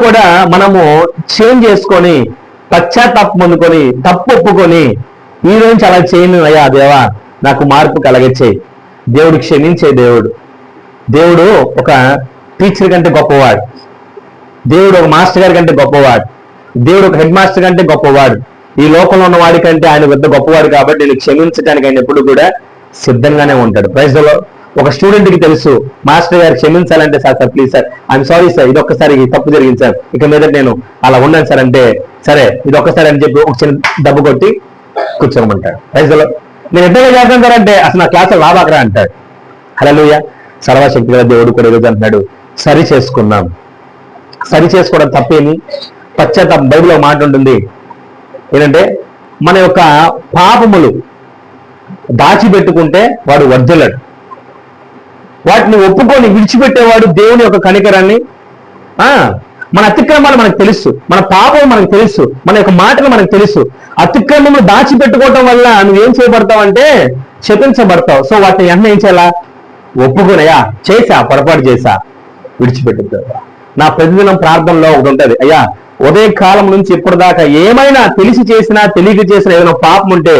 కూడా మనము చేంజ్ చేసుకొని పశ్చాత్తాపం పొందుకొని తప్పు ఒప్పుకొని ఈ రోజు అలా చేయను అయ్యా దేవా, నాకు మార్పు కలగచ్చే. దేవుడు క్షమించే దేవుడు. దేవుడు ఒక టీచర్ కంటే గొప్పవాడు. దేవుడు ఒక మాస్టర్ గారి కంటే గొప్పవాడు. దేవుడు ఒక హెడ్ మాస్టర్ కంటే గొప్పవాడు. ఈ లోకంలో ఉన్న వాడి కంటే ఆయన పెద్ద గొప్పవాడు. కాబట్టి నేను క్షమించడానికి ఆయన ఎప్పుడు కూడా సిద్ధంగానే ఉంటాడు. Praise the Lord. ఒక స్టూడెంట్ కి తెలుసు, మాస్టర్ గారు క్షమించాలంటే sir please sir, I'm sorry sir, ఇది ఒక్కసారి తప్పు జరిగింది సార్, ఇక మీద నేను అలా ఉన్నాను సార్ అంటే, సరే ఇది ఒక్కసారి అని చెప్పి ఒక చిన్న దెబ్బ కొట్టి కూర్చోమంటాడు. Praise the lord. నేను ఎద్దగా చేస్తాను సార్ అంటే, అసలు నా క్లాసులో లాభాకరా అంటాడు. హల్లెలూయా. సర్వశక్తి గల దేవుడు కూడా ఈరోజు అంటున్నాడు, సరి చేసుకున్నాం. సరి చేసుకోవడం తప్పేమి? పశ్చాత్తాపం, బైబిల్లో మాట ఉంటుంది ఏంటంటే, మన యొక్క పాపములు దాచిపెట్టుకుంటే వాడు వర్ధిల్లడు. వాటిని ఒప్పుకొని విడిచిపెట్టేవాడు దేవుని యొక్క కనికరాన్ని. మన అతిక్రమాలు మనకు తెలుసు, మన పాపం మనకు తెలుసు, మన యొక్క మాటలు మనకు తెలుసు. అతిక్రమము దాచిపెట్టుకోవటం వల్ల నువ్వేం చేయబడతావు అంటే శపించబడతావు. సో వాటిని వెంటనే ఏం చేయాలా? ఒప్పుకునయా, చేసా, పొరపాటు చేసా, విడిచిపెట్టుతావు. నా ప్రతిదినం ప్రార్థనలో ఒకటి ఉంటుంది, అయ్యా ఉదయ కాలం నుంచి ఇప్పటిదాకా ఏమైనా తెలిసి చేసినా తెలియక చేసినా ఏదైనా పాపం ఉంటే